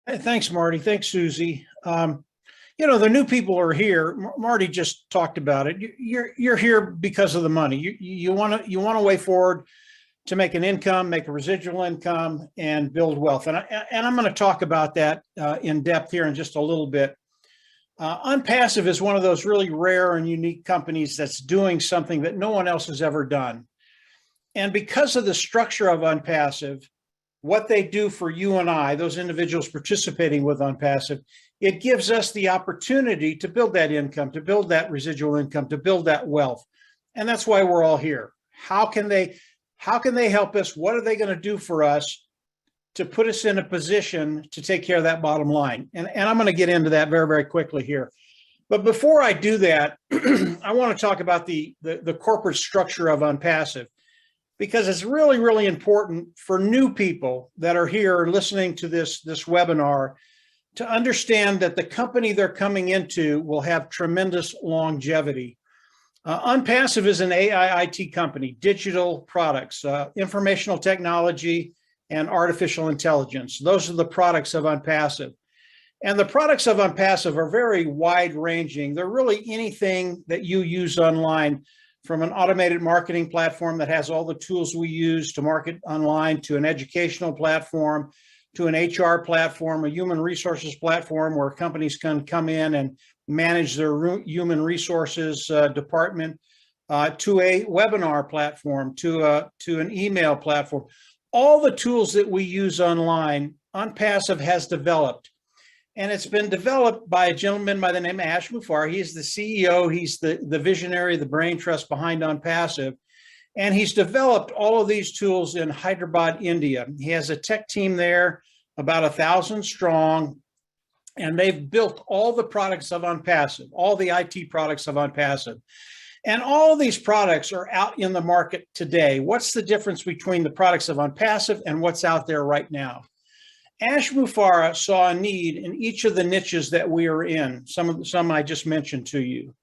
Hey, thanks, Marty. Thanks, Susie. The new people are here. Marty just talked about it. You're here because of the money. You want a way forward to make an income, make a residual income, and build wealth. And I'm going to talk about that in depth here in just a little bit. Onpassive is one of those really rare and unique companies that's doing something that no one else has ever done. And because of the structure of Onpassive, what they do for you and I, those individuals participating with Onpassive, it gives us the opportunity to build that income, to build that residual income, to build that wealth. And that's why we're all here. How can they help us? What are they going to do for us to put us in a position to take care of that bottom line? And I'm going to get into that very, very quickly here. But before I do that, I want to talk about the corporate structure of Onpassive, because it's really, really important for new people that are here listening to this webinar to understand that the company they're coming into will have tremendous longevity. Onpassive is an AI IT company, digital products, informational technology, and artificial intelligence. Those are the products of Onpassive. And the products of Onpassive are very wide-ranging. They're really anything that you use online, from an automated marketing platform that has all the tools we use to market online, to an educational platform, to an HR platform, a human resources platform where companies can come in and manage their human resources department, to a webinar platform, to an email platform. All the tools that we use online, Onpassive has developed. And it's been developed by a gentleman by the name of Ash Muffar. He's the CEO. He's the visionary, the brain trust behind Onpassive. And he's developed all of these tools in Hyderabad, India. He has a tech team there, about 1,000 strong. And they've built all the products of Onpassive, all the IT products of Onpassive. And all of these products are out in the market today. What's the difference between the products of Onpassive and what's out there right now? Ash Muffar saw a need in each of the niches that we are in, some I just mentioned to you.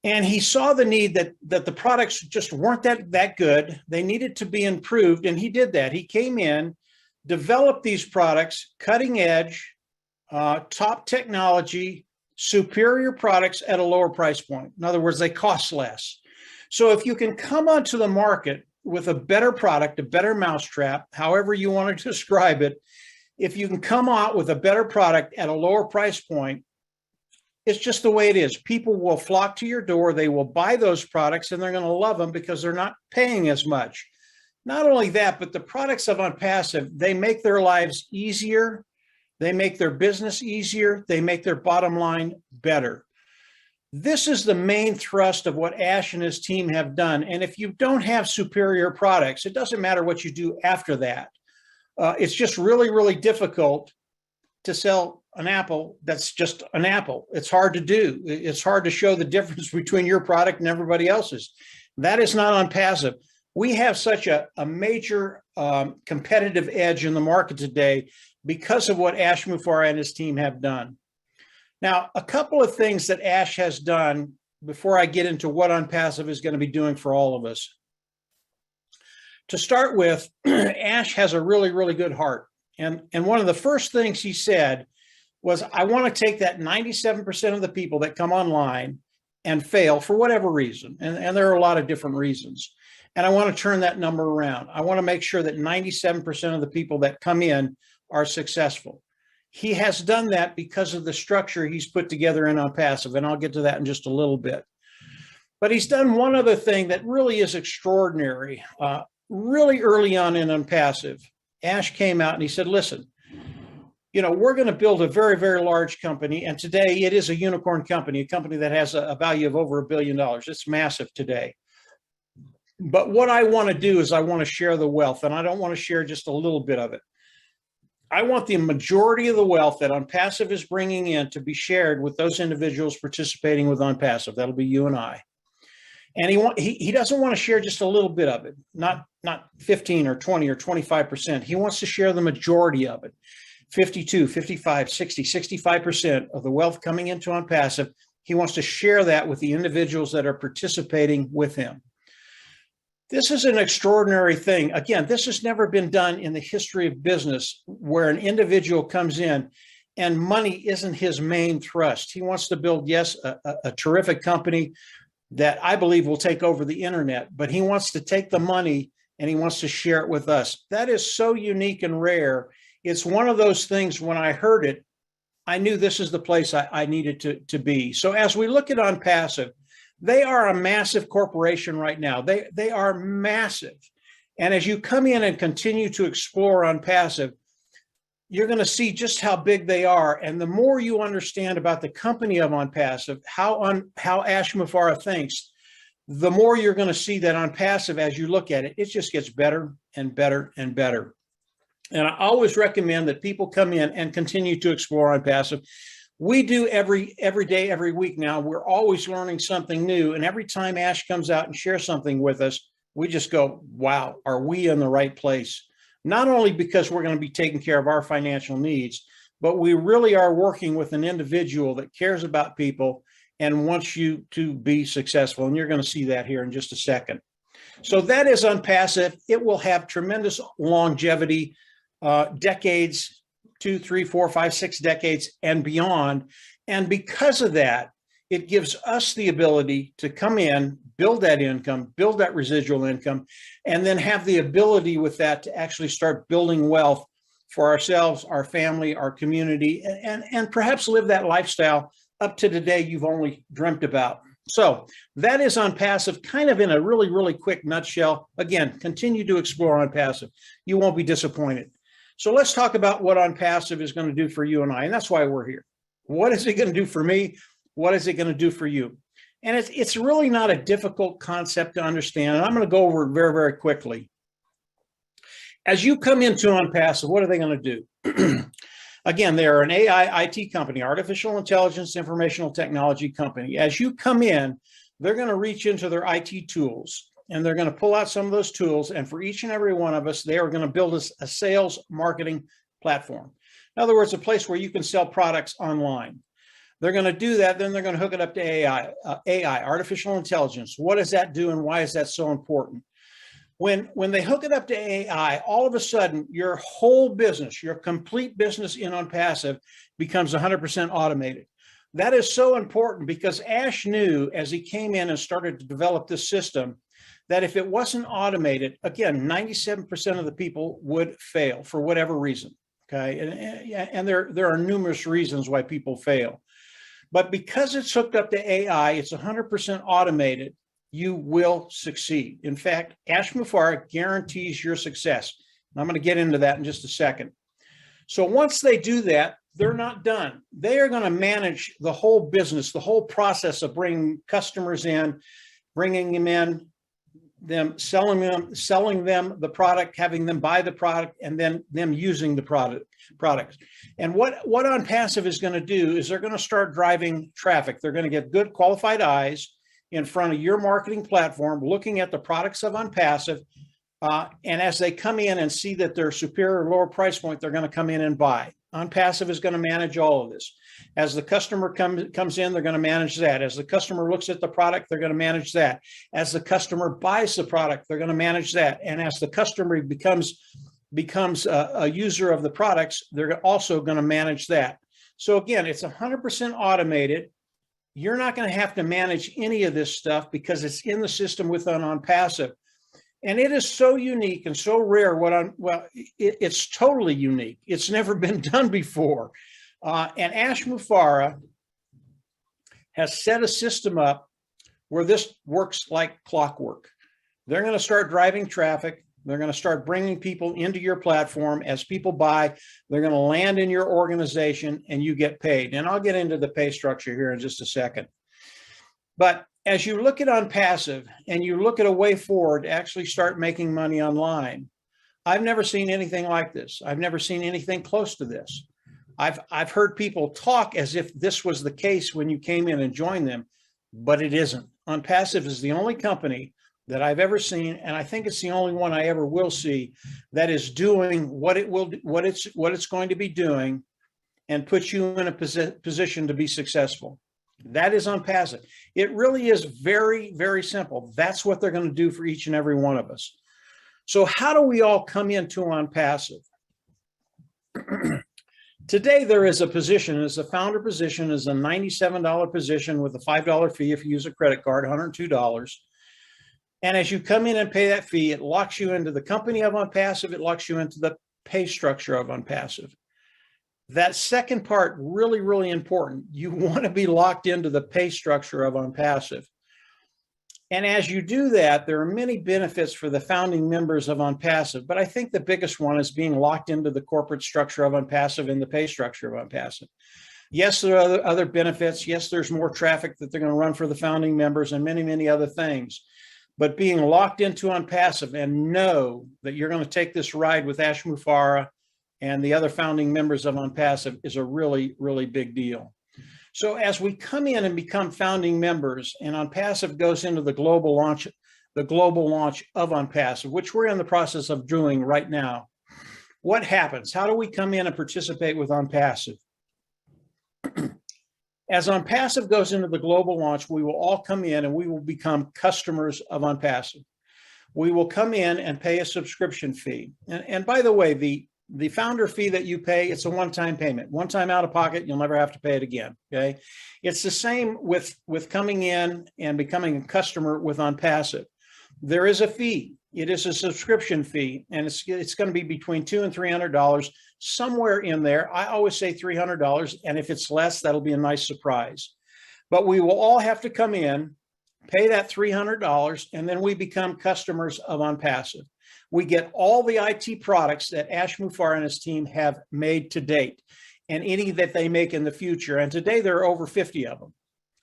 And he saw the need that the products just weren't that good. They needed to be improved, and he did that. He came in, developed these products, cutting edge, top technology, superior products at a lower price point. In other words, they cost less. So if you can come onto the market with a better product, a better mousetrap, however you want to describe it, if you can come out with a better product at a lower price point, it's just the way it is. People will flock to your door. They will buy those products, and they're going to love them because they're not paying as much. Not only that, but the products of Onpassive, they make their lives easier. They make their business easier. They make their bottom line better. This is the main thrust of what Ash and his team have done. And if you don't have superior products, it doesn't matter what you do after that. It's just really, really difficult to sell an apple that's just an apple. It's hard to do. It's hard to show the difference between your product and everybody else's. That is not Onpassive. We have such a major competitive edge in the market today because of what Ash Muffar and his team have done. Now, a couple of things that Ash has done before I get into what Onpassive is going to be doing for all of us. To start with, Ash has a really, really good heart. And one of the first things he said was, I want to take that 97% of the people that come online and fail for whatever reason. And there are a lot of different reasons. And I want to turn that number around. I want to make sure that 97% of the people that come in are successful. He has done that because of the structure he's put together in Onpassive. And I'll get to that in just a little bit. But he's done one other thing that really is extraordinary. Really early on in Onpassive, Ash came out and he said, listen, we're going to build a very, very large company. And today it is a unicorn company, a company that has a value of over $1 billion. It's massive today. But what I want to do is I want to share the wealth, and I don't want to share just a little bit of it. I want the majority of the wealth that Onpassive is bringing in to be shared with those individuals participating with Onpassive. That'll be you and I. And he doesn't want to share just a little bit of it, not 15 or 20 or 25%. He wants to share the majority of it, 52, 55, 60, 65% of the wealth coming into Onpassive. He wants to share that with the individuals that are participating with him. This is an extraordinary thing. Again, this has never been done in the history of business, where an individual comes in and money isn't his main thrust. He wants to build, yes, a terrific company that I believe will take over the internet, but he wants to take the money and he wants to share it with us. That is so unique and rare. It's one of those things, when I heard it, I knew this is the place I needed to be. So as we look at Onpassive, they are a massive corporation right now. They are massive. And as you come in and continue to explore Onpassive, you're going to see just how big they are. And the more you understand about the company of Onpassive, how Ash Mufareh thinks, the more you're going to see that Onpassive, as you look at it, it just gets better and better and better. And I always recommend that people come in and continue to explore Onpassive. We do every day, every week now. We're always learning something new. And every time Ash comes out and shares something with us, we just go, wow, are we in the right place? Not only because we're going to be taking care of our financial needs, but we really are working with an individual that cares about people and wants you to be successful. And you're going to see that here in just a second. So that is Onpassive. It will have tremendous longevity, decades, 2, 3, 4, 5, 6 decades and beyond. And because of that, it gives us the ability to come in, build that income, build that residual income, and then have the ability with that to actually start building wealth for ourselves, our family, our community, and perhaps live that lifestyle up to the day you've only dreamt about. So that is Onpassive, kind of in a really, really quick nutshell. Again, continue to explore Onpassive. You won't be disappointed. So let's talk about what Onpassive is going to do for you and I, and that's why we're here. What is it going to do for me? What is it going to do for you? And it's really not a difficult concept to understand. And I'm going to go over it very, very quickly. As you come into Onpassive, what are they going to do? Again, they are an AI IT company, artificial intelligence, informational technology company. As you come in, they're going to reach into their IT tools and they're going to pull out some of those tools. And for each and every one of us, they are going to build us a sales marketing platform. In other words, a place where you can sell products online. They're going to do that. Then they're going to hook it up to AI, artificial intelligence. What does that do and why is that so important? When they hook it up to AI, all of a sudden, your whole business, your complete business in Onpassive becomes 100% automated. That is so important because Ash knew as he came in and started to develop this system that if it wasn't automated, again, 97% of the people would fail for whatever reason. Okay, and there are numerous reasons why people fail. But because it's hooked up to AI, it's 100% automated, you will succeed. In fact, Ash Mufareh guarantees your success. And I'm going to get into that in just a second. So once they do that, they're not done. They are going to manage the whole business, the whole process of bringing customers in, bringing them in, selling them the product, having them buy the product, and then them using the products. And what Onpassive is going to do is they're going to start driving traffic. They're going to get good qualified eyes in front of your marketing platform, looking at the products of Onpassive. And as they come in and see that they're superior, lower price point, they're going to come in and buy. Onpassive is going to manage all of this. As the customer comes in, they're going to manage that. As the customer looks at the product, they're going to manage that. As the customer buys the product, they're going to manage that. And as the customer becomes a user of the products, they're also going to manage that. So again, it's 100% automated. You're not going to have to manage any of this stuff because it's in the system within Onpassive. And it is so unique and so rare. It's totally unique. It's never been done before. And Ash Mufareh has set a system up where this works like clockwork. They're going to start driving traffic. They're going to start bringing people into your platform. As people buy, they're going to land in your organization and you get paid. And I'll get into the pay structure here in just a second. But as you look at Onpassive and you look at a way forward to actually start making money online, I've never seen anything like this. I've never seen anything close to this. I've heard people talk as if this was the case when you came in and joined them, but it isn't. Onpassive is the only company that I've ever seen, and I think it's the only one I ever will see that is doing what it's going to be doing and put you in a position to be successful. That is Onpassive. It really is very, very simple. That's what they're going to do for each and every one of us. So how do we all come into Onpassive? Today, there is a position, as a founder position, is a $97 position with a $5 fee if you use a credit card, $102. And as you come in and pay that fee, it locks you into the company of Onpassive. It locks you into the pay structure of Onpassive. That second part, really, really important. You want to be locked into the pay structure of Onpassive. And as you do that, there are many benefits for the founding members of Onpassive, but I think the biggest one is being locked into the corporate structure of Onpassive and the pay structure of Onpassive. Yes, there are other benefits. Yes, there's more traffic that they're going to run for the founding members and many, many other things. But being locked into Onpassive and know that you're going to take this ride with Ash Mufareh and the other founding members of Onpassive is a really, really big deal. So as we come in and become founding members and Onpassive goes into the global launch of Onpassive, which we're in the process of doing right now, what happens? How do we come in and participate with Onpassive? As Onpassive goes into the global launch, we will all come in and we will become customers of Onpassive. We will come in and pay a subscription fee. And by the way, the founder fee that you pay, it's a one-time payment, one time out of pocket, you'll never have to pay it again, okay? It's the same with coming in and becoming a customer with Onpassive. There is a fee. It is a subscription fee, and it's going to be between $200 and $300, somewhere in there. I always say $300, and if it's less, that'll be a nice surprise. But we will all have to come in, pay that $300, and then we become customers of Onpassive. We get all the IT products that Ash Mufareh and his team have made to date, and any that they make in the future. And today there are over 50 of them.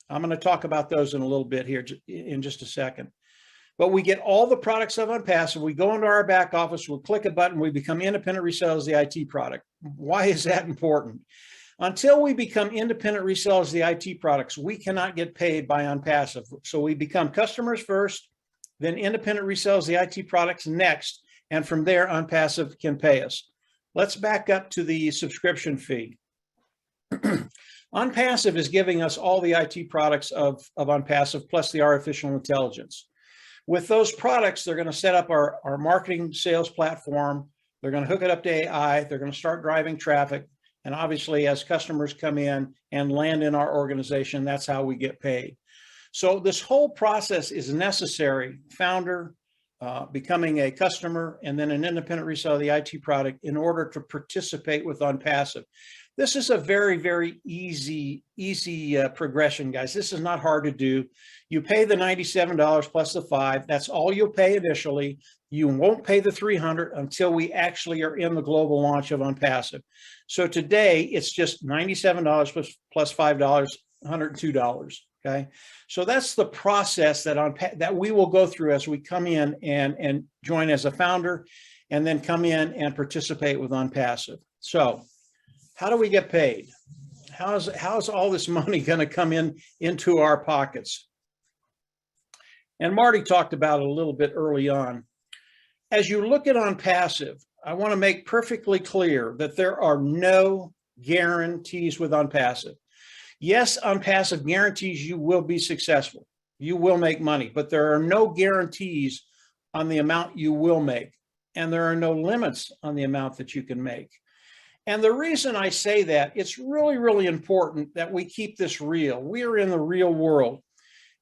I'm going to talk about those in a little bit here in just a second. But we get all the products of Onpassive. We go into our back office, we'll click a button, we become independent resellers of the IT product. Why is that important? Until we become independent resellers of the IT products, we cannot get paid by Onpassive. So we become customers first, then independent resellers of the IT products next, and from there, Onpassive can pay us. Let's back up to the subscription fee. Onpassive is giving us all the IT products of Onpassive plus the artificial intelligence. With those products, they're going to set up our marketing sales platform. They're going to hook it up to AI. They're going to start driving traffic. And obviously, as customers come in and land in our organization, that's how we get paid. So this whole process is necessary, founder, becoming a customer, and then an independent reseller of the IT product in order to participate with Onpassive. This is a very, very easy progression, guys. This is not hard to do. You pay the $97 plus the $5. That's all you'll pay initially. You won't pay the $300 until we actually are in the global launch of Onpassive. So today it's just $97 plus $5, $102. Okay, so that's the process that we will go through as we come in and join as a founder, and then come in and participate with Onpassive. So, how do we get paid? How's all this money going to come into our pockets? And Marty talked about it a little bit early on. As you look at Onpassive, I want to make perfectly clear that there are no guarantees with Onpassive. Yes, Onpassive guarantees you will be successful. You will make money, but there are no guarantees on the amount you will make. And there are no limits on the amount that you can make. And the reason I say that, it's really, really important that we keep this real. We are in the real world.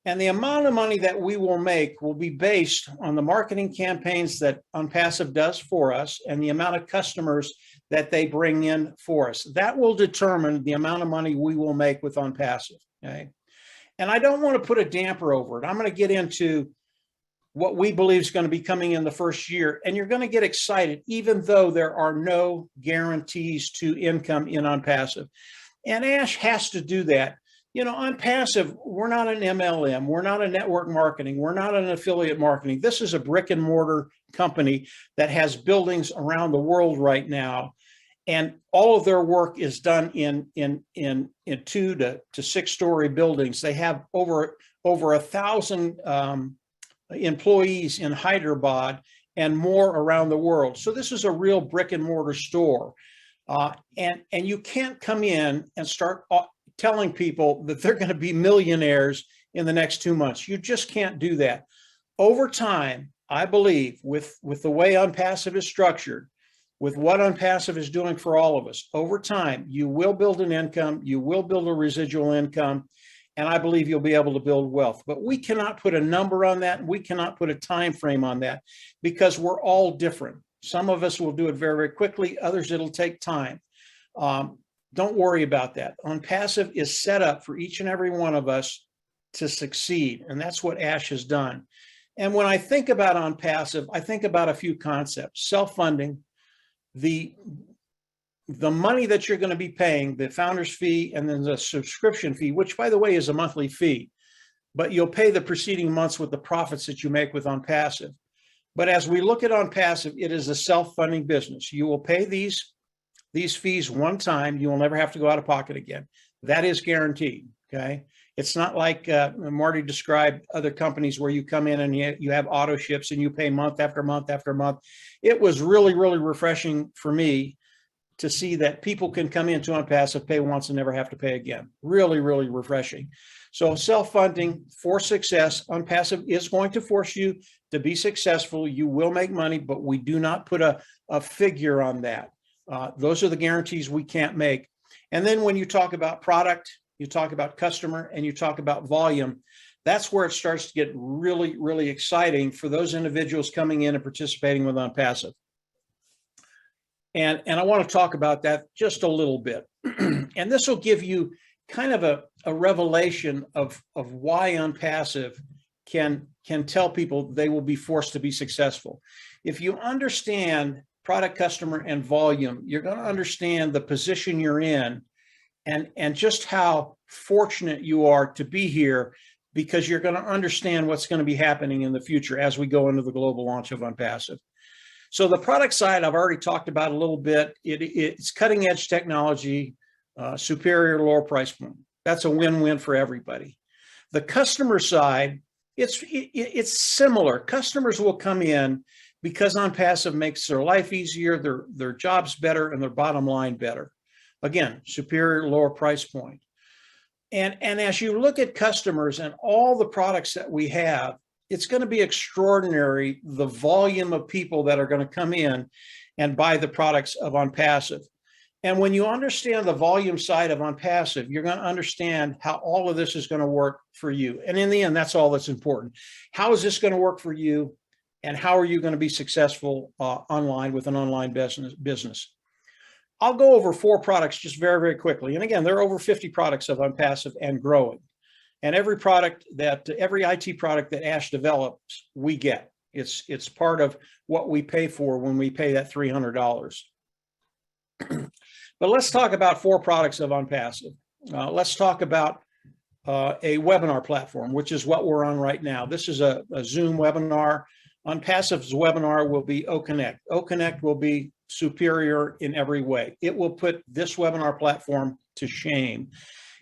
And the amount of money that we will make will be based on the marketing campaigns that Onpassive does for us and the amount of customers that they bring in for us. That will determine the amount of money we will make with Onpassive, okay? And I don't want to put a damper over it. I'm going to get into what we believe is going to be coming in the first year, and you're going to get excited, even though there are no guarantees to income in Onpassive. And Ash has to do that. You know, Onpassive, we're not an MLM. We're not a network marketing. We're not an affiliate marketing. This is a brick and mortar company that has buildings around the world right now. And all of their work is done in 2 to 6 story buildings. They have over 1,000 employees in Hyderabad and more around the world. So this is a real brick and mortar store. And you can't come in and start telling people that they're going to be millionaires in the next 2 months. You just can't do that. Over time, I believe with the way Onpassive is structured, with what Onpassive is doing for all of us, over time, you will build an income, you will build a residual income, and I believe you'll be able to build wealth. But we cannot put a number on that. We cannot put a time frame on that because we're all different. Some of us will do it very, very quickly. Others, it'll take time. Don't worry about that. Onpassive is set up for each and every one of us to succeed, and that's what Ash has done. And when I think about Onpassive, I think about a few concepts: self-funding, the money that you're going to be paying, the founder's fee, and then the subscription fee, which, by the way, is a monthly fee, but you'll pay the preceding months with the profits that you make with Onpassive. But as we look at Onpassive, it is a self-funding business. You will pay these fees one time. You will never have to go out of pocket again. That is guaranteed, okay? It's not like Marty described other companies where you come in and you have auto ships and you pay month after month after month. It was really, really refreshing for me to see that people can come into Onpassive, pay once and never have to pay again. Really, really refreshing. So self-funding for success. Onpassive is going to force you to be successful. You will make money, but we do not put a figure on that. Those are the guarantees we can't make. And then when you talk about product, you talk about customer, and you talk about volume, that's where it starts to get really, really exciting for those individuals coming in and participating with Onpassive. And I want to talk about that just a little bit. And this will give you kind of a revelation of why Onpassive can tell people they will be forced to be successful. If you understand product, customer, and volume, you're going to understand the position you're in and just how fortunate you are to be here, because you're going to understand what's going to be happening in the future as we go into the global launch of Onpassive. So the product side, I've already talked about a little bit. It's cutting edge technology, superior lower price point. That's a win-win for everybody. The customer side, it's similar. Customers will come in because Onpassive makes their life easier, their jobs better, and their bottom line better. Again, superior lower price point. And as you look at customers and all the products that we have, it's going to be extraordinary, the volume of people that are going to come in and buy the products of Onpassive. And when you understand the volume side of Onpassive, you're going to understand how all of this is going to work for you. And in the end, that's all that's important. How is this going to work for you? And how are you going to be successful online with an online business? I'll go over 4 products just very, very quickly. And again, there are over 50 products of Onpassive and growing. And every IT product that Ash develops, we get. It's part of what we pay for when we pay that $300. But let's talk about 4 products of Onpassive. Let's talk about a webinar platform, which is what we're on right now. This is a Zoom webinar. Onpassive's webinar will be OConnect. OConnect will be superior in every way. It will put this webinar platform to shame.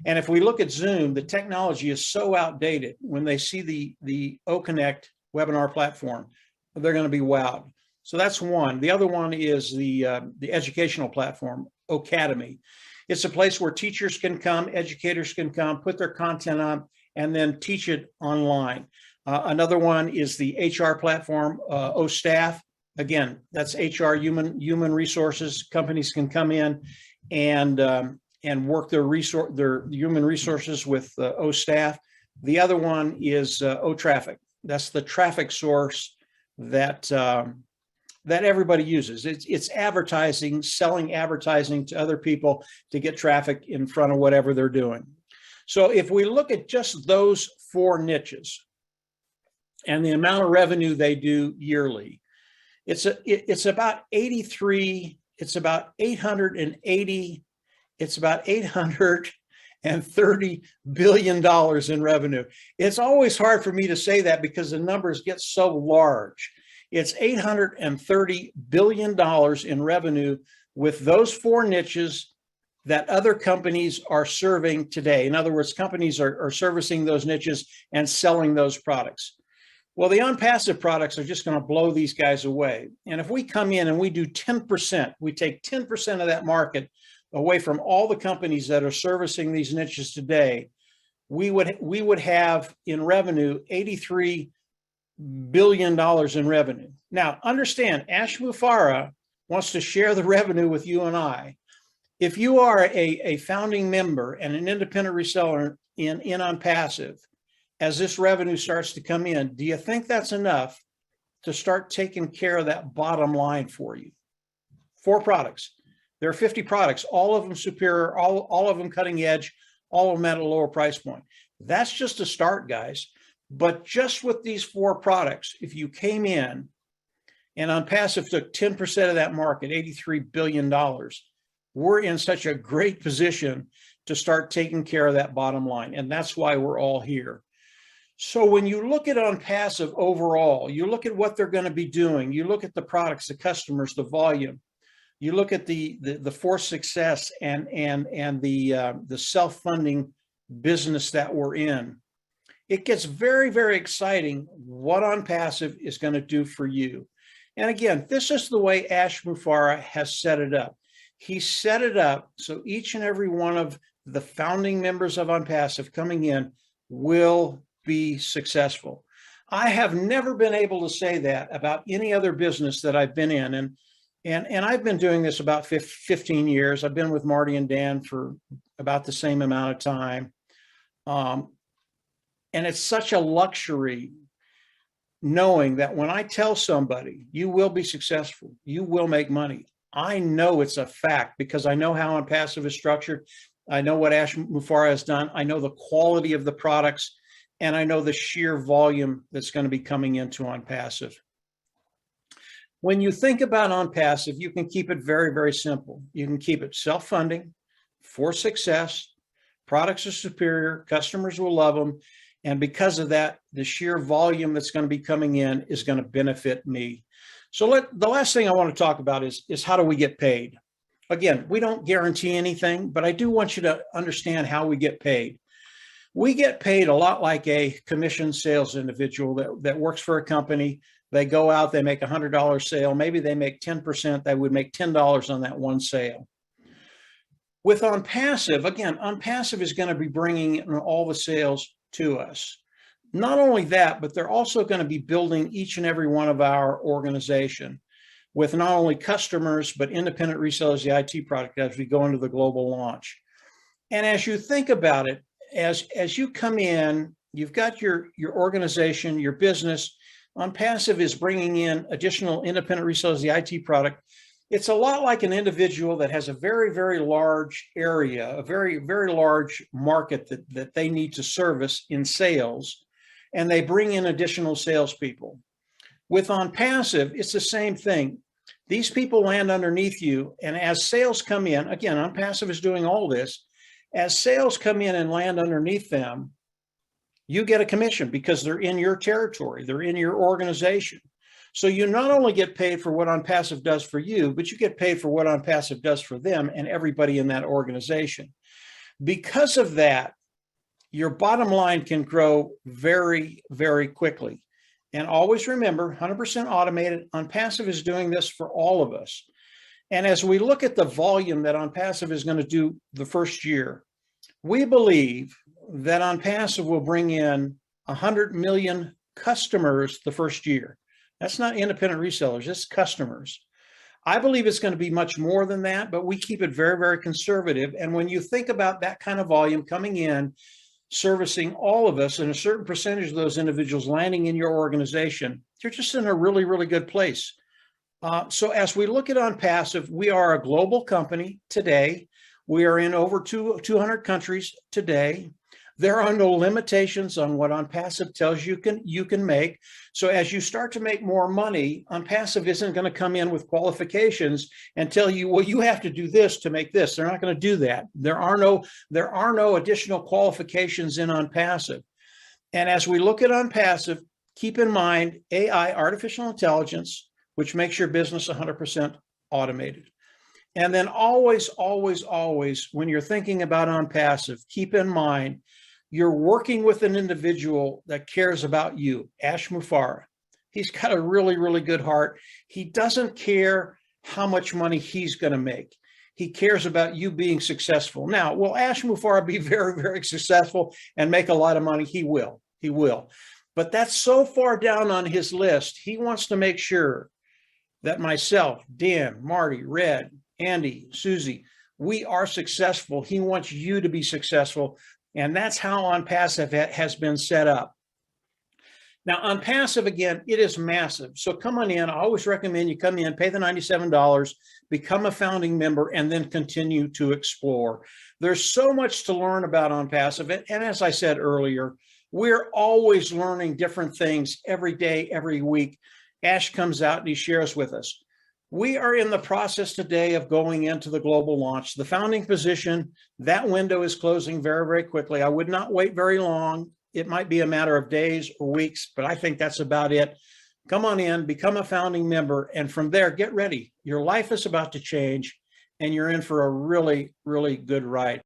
And if we look at Zoom, the technology is so outdated. When they see the OConnect webinar platform, they're going to be wowed. So that's one. The other one is the educational platform, Academy. It's a place where teachers can come, educators can come, put their content on, and then teach it online. Another one is the HR platform, Staff. Again, that's HR, human resources. Companies can come in and work their human resources with Staff. The other one is Traffic. That's the traffic source that everybody uses. It's advertising, selling advertising to other people to get traffic in front of whatever they're doing. So if we look at just those 4 niches and the amount of revenue they do yearly, it's about 83. It's about 880. It's about $830 billion in revenue. It's always hard for me to say that because the numbers get so large. It's $830 billion in revenue with those 4 niches that other companies are serving today. In other words, companies are servicing those niches and selling those products. Well, the Onpassive products are just going to blow these guys away. And if we come in and we do 10%, we take 10% of that market, away from all the companies that are servicing these niches today, we would have in revenue $83 billion in revenue. Now, understand, Ash Mufareh wants to share the revenue with you and I. If you are a founding member and an independent reseller in Onpassive, as this revenue starts to come in, do you think that's enough to start taking care of that bottom line for you? 4 products. There are 50 products, all of them superior, all of them cutting edge, all of them at a lower price point. That's just a start, guys. But just with these 4 products, if you came in and Onpassive took 10% of that market, $83 billion, we're in such a great position to start taking care of that bottom line. And that's why we're all here. So when you look at Onpassive overall, you look at what they're going to be doing, you look at the products, the customers, the volume, you look at the forced success and the self-funding business that we're in, it gets very, very exciting what Onpassive is going to do for you. And again, this is the way Ash Mufareh has set it up. He set it up so each and every one of the founding members of Onpassive coming in will be successful. I have never been able to say that about any other business that I've been in. And I've been doing this about 15 years. I've been with Marty and Dan for about the same amount of time. And it's such a luxury knowing that when I tell somebody, you will be successful, you will make money, I know it's a fact because I know how Onpassive is structured. I know what Ash Mufareh has done. I know the quality of the products, and I know the sheer volume that's going to be coming into Onpassive. When you think about Onpassive, you can keep it very, very simple. You can keep it self-funding, for success, products are superior, customers will love them, and because of that, the sheer volume that's going to be coming in is going to benefit me. So the last thing I want to talk about is how do we get paid? Again, we don't guarantee anything, but I do want you to understand how we get paid. We get paid a lot like a commission sales individual that works for a company. They go out, they make a $100 sale. Maybe they make 10%. They would make $10 on that one sale. With Onpassive, again, Onpassive is going to be bringing in all the sales to us. Not only that, but they're also going to be building each and every one of our organization with not only customers, but independent resellers, the IT product as we go into the global launch. And as you think about it, as you come in, you've got your organization, your business. Onpassive is bringing in additional independent resellers, the IT product. It's a lot like an individual that has a very, very large area, a very, very large market that they need to service in sales, and they bring in additional salespeople. With Onpassive, it's the same thing. These people land underneath you, and as sales come in, again, Onpassive is doing all this. As sales come in and land underneath them, you get a commission because they're in your territory, they're in your organization. So you not only get paid for what Onpassive does for you, but you get paid for what Onpassive does for them and everybody in that organization. Because of that, your bottom line can grow very, very quickly. And always remember, 100% automated. Onpassive is doing this for all of us. And as we look at the volume that Onpassive is going to do the first year, we believe that Onpassive will bring in 100 million customers the first year. That's not independent resellers, it's customers. I believe it's going to be much more than that, but we keep it very, very conservative. And when you think about that kind of volume coming in, servicing all of us, and a certain percentage of those individuals landing in your organization, you're just in a really, really good place. So as we look at Onpassive, we are a global company today. We are in over 200 countries today. There are no limitations on what Onpassive tells you can make. So as you start to make more money, Onpassive isn't going to come in with qualifications and tell you, well, you have to do this to make this. They're not going to do that. There are no additional qualifications in Onpassive. And as we look at Onpassive, keep in mind AI, artificial intelligence, which makes your business 100% automated. And then always, always, always, when you're thinking about Onpassive, keep in mind you're working with an individual that cares about you, Ash Mufareh. He's got a really, really good heart. He doesn't care how much money he's going to make. He cares about you being successful. Now, will Ash Mufareh be very, very successful and make a lot of money? He will. He will. But that's so far down on his list. He wants to make sure that myself, Dan, Marty, Red, Andy, Susie, we are successful. He wants you to be successful. And that's how Onpassive has been set up. Now, Onpassive, again, it is massive. So come on in. I always recommend you come in, pay the $97, become a founding member, and then continue to explore. There's so much to learn about Onpassive. And as I said earlier, we're always learning different things every day, every week. Ash comes out and he shares with us. We are in the process today of going into the global launch. The founding position, that window is closing very, very quickly. I would not wait very long. It might be a matter of days or weeks, but I think that's about it. Come on in, become a founding member, and from there, get ready. Your life is about to change, and you're in for a really, really good ride.